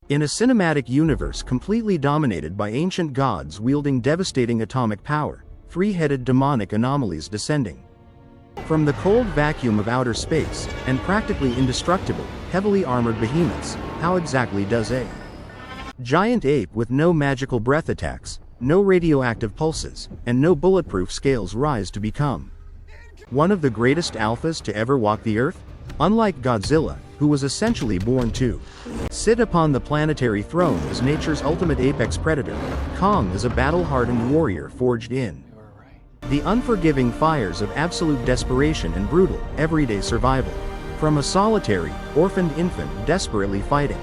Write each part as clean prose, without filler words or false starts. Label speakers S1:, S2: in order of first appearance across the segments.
S1: In a cinematic universe completely dominated by ancient gods wielding devastating atomic power, three-headed demonic anomalies descending from the cold vacuum of outer space, and practically indestructible, heavily armored behemoths, how exactly does a giant ape with no magical breath attacks, no radioactive pulses, and no bulletproof scales rise to become one of the greatest alphas to ever walk the earth? Unlike Godzilla, who was essentially born to sit upon the planetary throne as nature's ultimate apex predator, Kong is a battle-hardened warrior forged in the unforgiving fires of absolute desperation and brutal, everyday survival. From a solitary, orphaned infant desperately fighting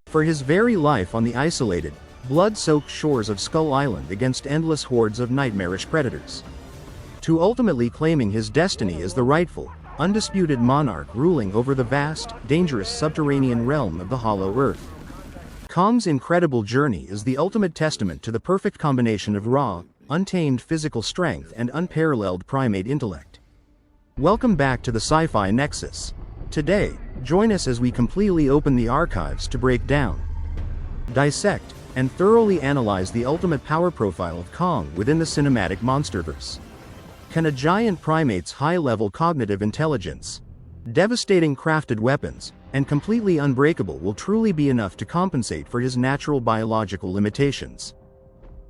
S1: for his very life on the isolated, blood-soaked shores of Skull Island against endless hordes of nightmarish predators, to ultimately claiming his destiny as the rightful, undisputed monarch ruling over the vast, dangerous subterranean realm of the Hollow Earth. Kong's incredible journey is the ultimate testament to the perfect combination of raw, untamed physical strength and unparalleled primate intellect. Welcome back to the Sci-Fi Nexus. Today, join us as we completely open the archives to break down, dissect, and thoroughly analyze the ultimate power profile of Kong within the cinematic Monsterverse. Can a giant primate's high-level cognitive intelligence, devastating crafted weapons, and completely unbreakable will truly be enough to compensate for his natural biological limitations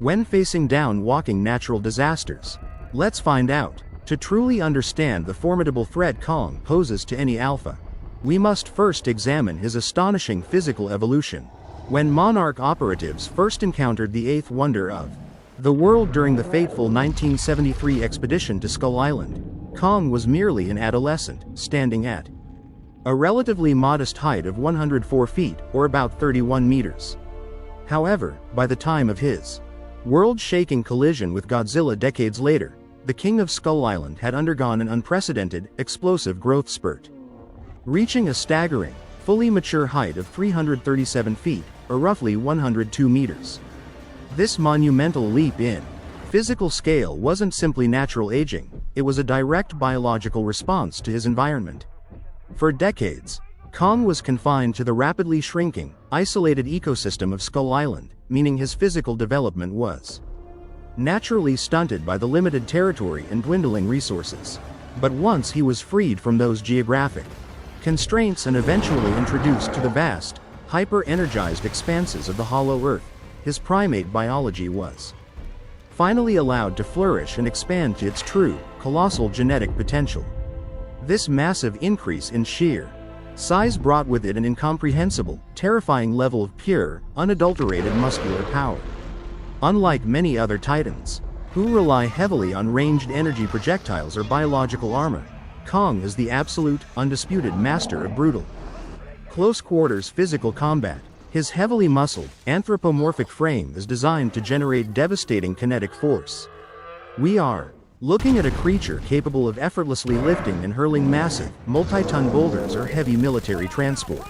S1: when facing down walking natural disasters? Let's find out. To truly understand the formidable threat Kong poses to any alpha, we must first examine his astonishing physical evolution. When Monarch operatives first encountered the eighth wonder of the world during the fateful 1973 expedition to Skull Island, Kong was merely an adolescent, standing at a relatively modest height of 104 feet, or about 31 meters. However, by the time of his world-shaking collision with Godzilla decades later, the King of Skull Island had undergone an unprecedented, explosive growth spurt, reaching a staggering, fully mature height of 337 feet, or roughly 102 meters. This monumental leap in physical scale wasn't simply natural aging, it was a direct biological response to his environment. For decades, Kong was confined to the rapidly shrinking, isolated ecosystem of Skull Island, meaning his physical development was naturally stunted by the limited territory and dwindling resources. But once he was freed from those geographic constraints and eventually introduced to the vast, hyper-energized expanses of the Hollow Earth, his primate biology was finally allowed to flourish and expand to its true, colossal genetic potential. This massive increase in sheer size brought with it an incomprehensible, terrifying level of pure, unadulterated muscular power. Unlike many other titans, who rely heavily on ranged energy projectiles or biological armor, Kong is the absolute, undisputed master of brutal, close-quarters physical combat. His heavily muscled, anthropomorphic frame is designed to generate devastating kinetic force. We are looking at a creature capable of effortlessly lifting and hurling massive, multi-ton boulders or heavy military transport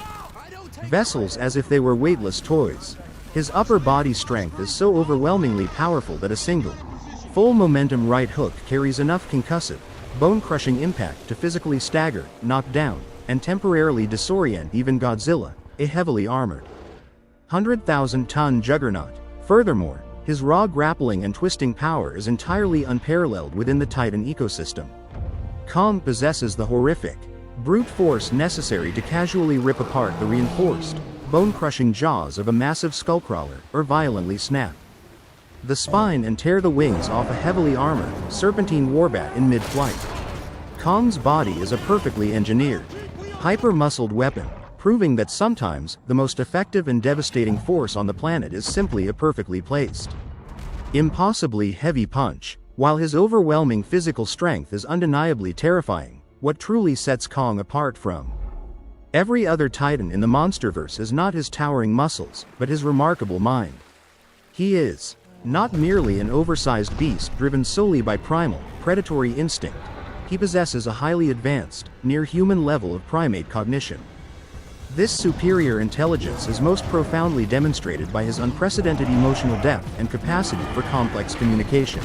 S1: vessels as if they were weightless toys. His upper body strength is so overwhelmingly powerful that a single, full momentum right hook carries enough concussive, bone-crushing impact to physically stagger, knock down, and temporarily disorient even Godzilla, a heavily armored 100,000-ton juggernaut. Furthermore, his raw grappling and twisting power is entirely unparalleled within the Titan ecosystem. Kong possesses the horrific, brute force necessary to casually rip apart the reinforced, bone-crushing jaws of a massive skullcrawler, or violently snap the spine and tear the wings off a heavily armored, serpentine warbat in mid-flight. Kong's body is a perfectly engineered, hyper-muscled weapon, proving that sometimes the most effective and devastating force on the planet is simply a perfectly placed, impossibly heavy punch. While his overwhelming physical strength is undeniably terrifying, what truly sets Kong apart from every other Titan in the Monsterverse is not his towering muscles, but his remarkable mind. He is not merely an oversized beast driven solely by primal, predatory instinct. He possesses a highly advanced, near-human level of primate cognition. This superior intelligence is most profoundly demonstrated by his unprecedented emotional depth and capacity for complex communication.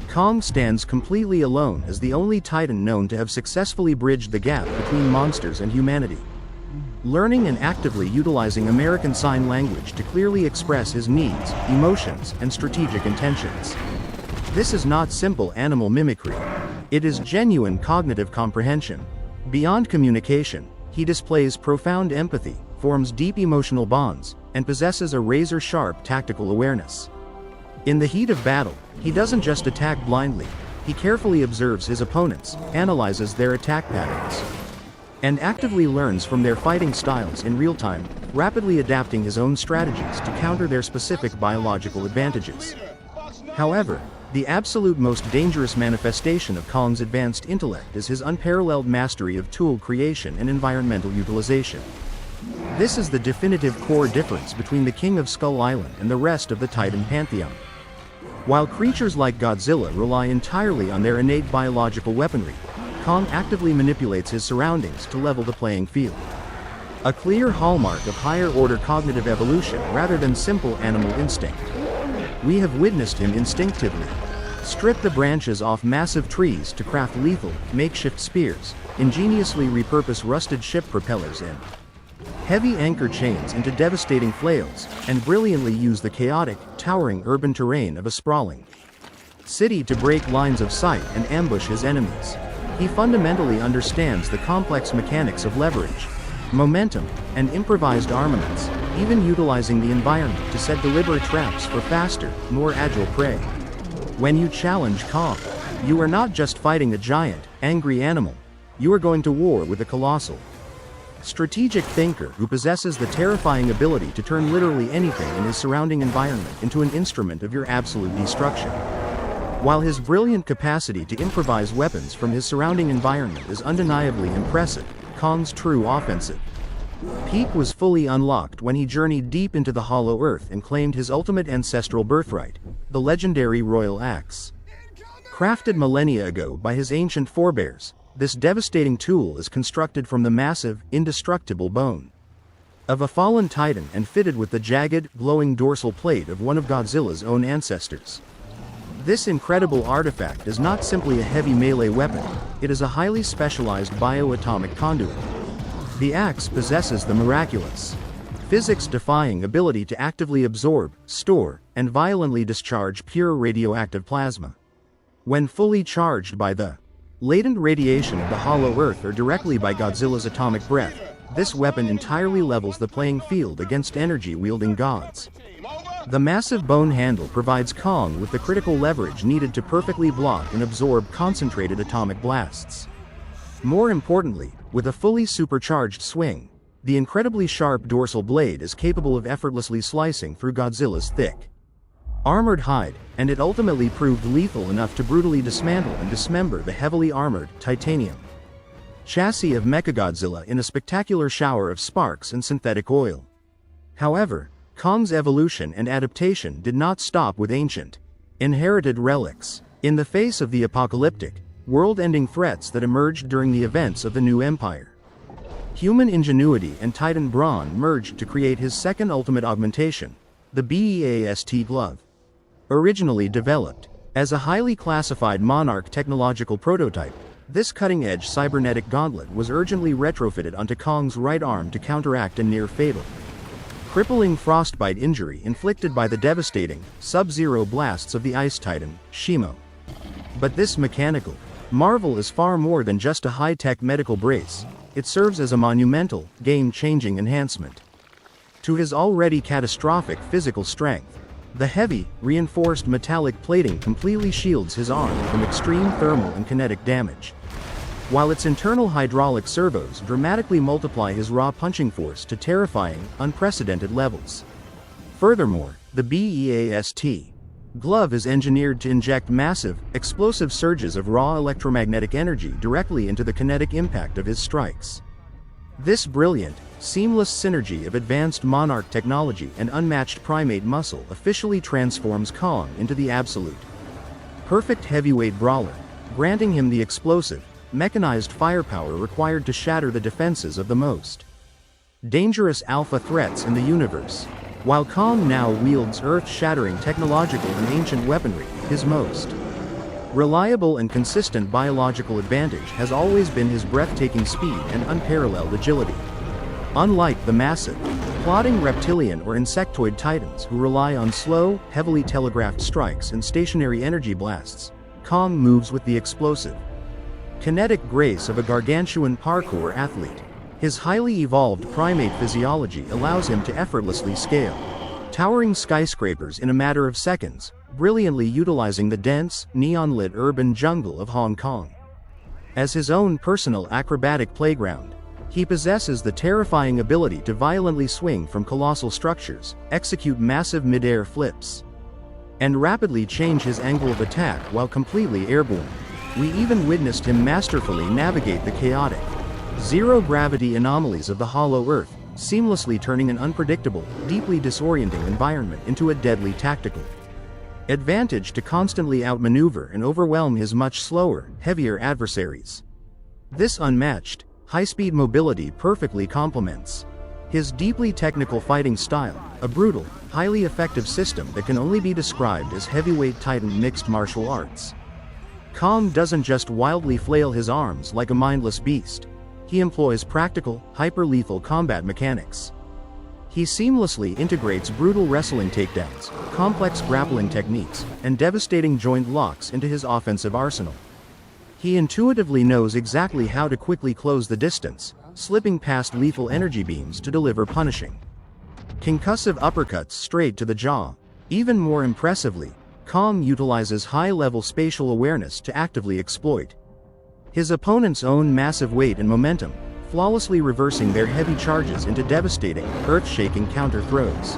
S1: Kong stands completely alone as the only Titan known to have successfully bridged the gap between monsters and humanity. learning and actively utilizing American Sign Language to clearly express his needs, emotions, and strategic intentions. This is not simple animal mimicry. It is genuine cognitive comprehension. Beyond communication, he displays profound empathy, forms deep emotional bonds, and possesses a razor-sharp tactical awareness. In the heat of battle, he doesn't just attack blindly, he carefully observes his opponents, analyzes their attack patterns, and actively learns from their fighting styles in real time, rapidly adapting his own strategies to counter their specific biological advantages. However, the absolute most dangerous manifestation of Kong's advanced intellect is his unparalleled mastery of tool creation and environmental utilization. This is the definitive core difference between the King of Skull Island and the rest of the Titan pantheon. While creatures like Godzilla rely entirely on their innate biological weaponry, Kong actively manipulates his surroundings to level the playing field. A clear hallmark of higher-order cognitive evolution rather than simple animal instinct. We have witnessed him instinctively strip the branches off massive trees to craft lethal, makeshift spears, ingeniously repurpose rusted ship propellers in heavy anchor chains into devastating flails, and brilliantly use the chaotic, towering urban terrain of a sprawling city to break lines of sight and ambush his enemies. He fundamentally understands the complex mechanics of leverage, momentum, and improvised armaments, even utilizing the environment to set deliberate traps for faster, more agile prey. When you challenge Kong, you are not just fighting a giant, angry animal, you are going to war with a colossal, strategic thinker who possesses the terrifying ability to turn literally anything in his surrounding environment into an instrument of your absolute destruction. While his brilliant capacity to improvise weapons from his surrounding environment is undeniably impressive, Kong's true offensive peak was fully unlocked when he journeyed deep into the Hollow Earth and claimed his ultimate ancestral birthright, the legendary Royal Axe. Crafted millennia ago by his ancient forebears, this devastating tool is constructed from the massive, indestructible bone of a fallen titan and fitted with the jagged, glowing dorsal plate of one of Godzilla's own ancestors. This incredible artifact is not simply a heavy melee weapon, it is a highly specialized bioatomic conduit. The axe possesses the miraculous, physics-defying ability to actively absorb, store, and violently discharge pure radioactive plasma. When fully charged by the latent radiation of the Hollow Earth or directly by Godzilla's atomic breath, this weapon entirely levels the playing field against energy-wielding gods. The massive bone handle provides Kong with the critical leverage needed to perfectly block and absorb concentrated atomic blasts. More importantly, with a fully supercharged swing, the incredibly sharp dorsal blade is capable of effortlessly slicing through Godzilla's thick, armored hide, and it ultimately proved lethal enough to brutally dismantle and dismember the heavily armored, titanium chassis of Mechagodzilla in a spectacular shower of sparks and synthetic oil. However, Kong's evolution and adaptation did not stop with ancient, inherited relics. In the face of the apocalyptic, world-ending threats that emerged during the events of the New Empire, human ingenuity and Titan brawn merged to create his second ultimate augmentation, the B.E.A.S.T glove. Originally developed as a highly classified Monarch technological prototype, this cutting-edge cybernetic gauntlet was urgently retrofitted onto Kong's right arm to counteract a near-fatal, crippling frostbite injury inflicted by the devastating, sub-zero blasts of the Ice Titan, Shimo. But this mechanical marvel is far more than just a high-tech medical brace. It serves as a monumental, game-changing enhancement to his already catastrophic physical strength. The heavy, reinforced metallic plating completely shields his arm from extreme thermal and kinetic damage, while its internal hydraulic servos dramatically multiply his raw punching force to terrifying, unprecedented levels. Furthermore, the B.E.A.S.T glove is engineered to inject massive, explosive surges of raw electromagnetic energy directly into the kinetic impact of his strikes. This brilliant, seamless synergy of advanced Monarch technology and unmatched Primate muscle officially transforms Kong into the absolute, perfect heavyweight brawler, granting him the explosive, mechanized firepower required to shatter the defenses of the most dangerous alpha threats in the universe. While Kong now wields earth-shattering technological and ancient weaponry, his most reliable and consistent biological advantage has always been his breathtaking speed and unparalleled agility. Unlike the massive, plodding reptilian or insectoid titans who rely on slow, heavily telegraphed strikes and stationary energy blasts, Kong moves with the explosive, kinetic grace of a gargantuan parkour athlete. His highly evolved primate physiology allows him to effortlessly scale towering skyscrapers in a matter of seconds, brilliantly utilizing the dense, neon-lit urban jungle of Hong Kong. As his own personal acrobatic playground, he possesses the terrifying ability to violently swing from colossal structures, execute massive mid-air flips, and rapidly change his angle of attack while completely airborne. We even witnessed him masterfully navigate the chaotic, zero-gravity anomalies of the hollow Earth, seamlessly turning an unpredictable, deeply disorienting environment into a deadly tactical advantage to constantly outmaneuver and overwhelm his much slower, heavier adversaries. This unmatched, high-speed mobility perfectly complements his deeply technical fighting style, a brutal, highly effective system that can only be described as heavyweight Titan mixed martial arts. Kong doesn't just wildly flail his arms like a mindless beast. He employs practical, hyper-lethal combat mechanics. He seamlessly integrates brutal wrestling takedowns, complex grappling techniques, and devastating joint locks into his offensive arsenal. He intuitively knows exactly how to quickly close the distance, slipping past lethal energy beams to deliver punishing, concussive uppercuts straight to the jaw. Even more impressively, Kong utilizes high-level spatial awareness to actively exploit his opponent's own massive weight and momentum, flawlessly reversing their heavy charges into devastating, earth-shaking counter throws.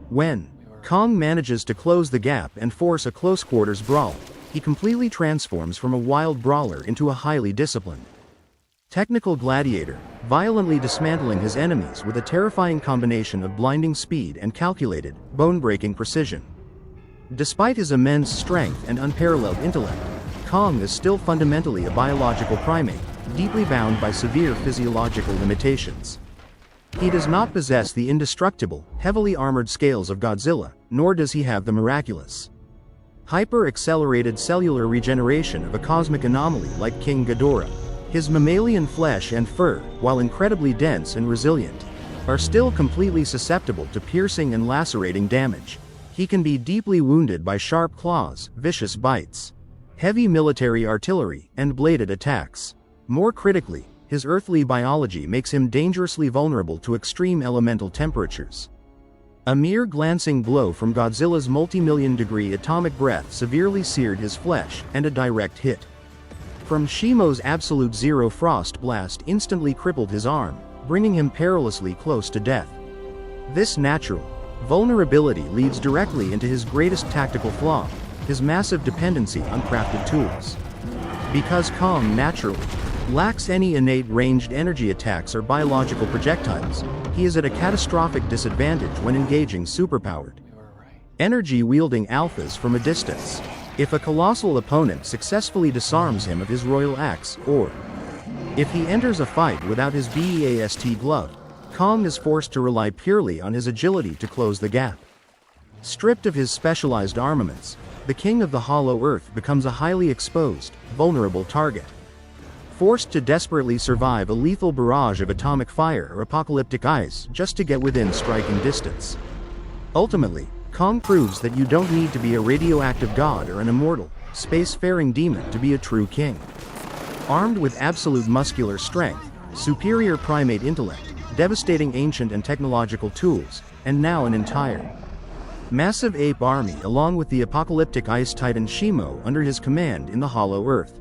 S1: When Kong manages to close the gap and force a close-quarters brawl, he completely transforms from a wild brawler into a highly disciplined, technical gladiator, violently dismantling his enemies with a terrifying combination of blinding speed and calculated, bone-breaking precision. Despite his immense strength and unparalleled intellect, Kong is still fundamentally a biological primate, deeply bound by severe physiological limitations. He does not possess the indestructible, heavily armored scales of Godzilla, nor does he have the miraculous, hyper-accelerated cellular regeneration of a cosmic anomaly like King Ghidorah. His mammalian flesh and fur, while incredibly dense and resilient, are still completely susceptible to piercing and lacerating damage. He can be deeply wounded by sharp claws, vicious bites, heavy military artillery, and bladed attacks. More critically, his earthly biology makes him dangerously vulnerable to extreme elemental temperatures. A mere glancing blow from Godzilla's multi-million-degree atomic breath severely seared his flesh, and a direct hit from Shimo's absolute zero frost blast instantly crippled his arm, bringing him perilously close to death. This natural vulnerability leads directly into his greatest tactical flaw, his massive dependency on crafted tools. Because Kong naturally lacks any innate ranged energy attacks or biological projectiles, he is at a catastrophic disadvantage when engaging superpowered, energy-wielding alphas from a distance. If a colossal opponent successfully disarms him of his royal axe, or if he enters a fight without his B.E.A.S.T glove, Kong is forced to rely purely on his agility to close the gap. Stripped of his specialized armaments, the King of the Hollow Earth becomes a highly exposed, vulnerable target, forced to desperately survive a lethal barrage of atomic fire or apocalyptic ice just to get within striking distance. Ultimately, Kong proves that you don't need to be a radioactive god or an immortal, space-faring demon to be a true king. Armed with absolute muscular strength, superior primate intellect, devastating ancient and technological tools, and now an entire massive ape army along with the apocalyptic ice titan Shimo under his command in the Hollow Earth,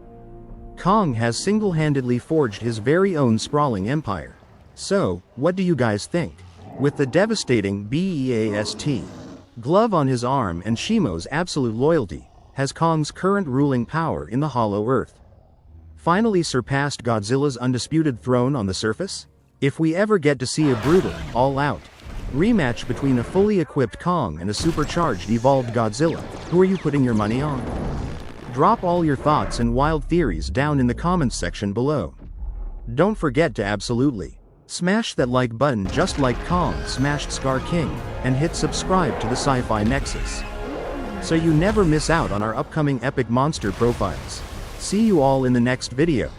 S1: Kong has single-handedly forged his very own sprawling empire. So, what do you guys think? With the devastating B.E.A.S.T glove on his arm and Shimo's absolute loyalty, has Kong's current ruling power in the Hollow Earth finally surpassed Godzilla's undisputed throne on the surface? If we ever get to see a brutal, all-out rematch between a fully equipped Kong and a supercharged evolved Godzilla, who are you putting your money on? Drop all your thoughts and wild theories down in the comments section below. Don't forget to absolutely smash that like button just like Kong smashed Scar King, and hit subscribe to the Sci-Fi Nexus, so you never miss out on our upcoming epic monster profiles. See you all in the next video.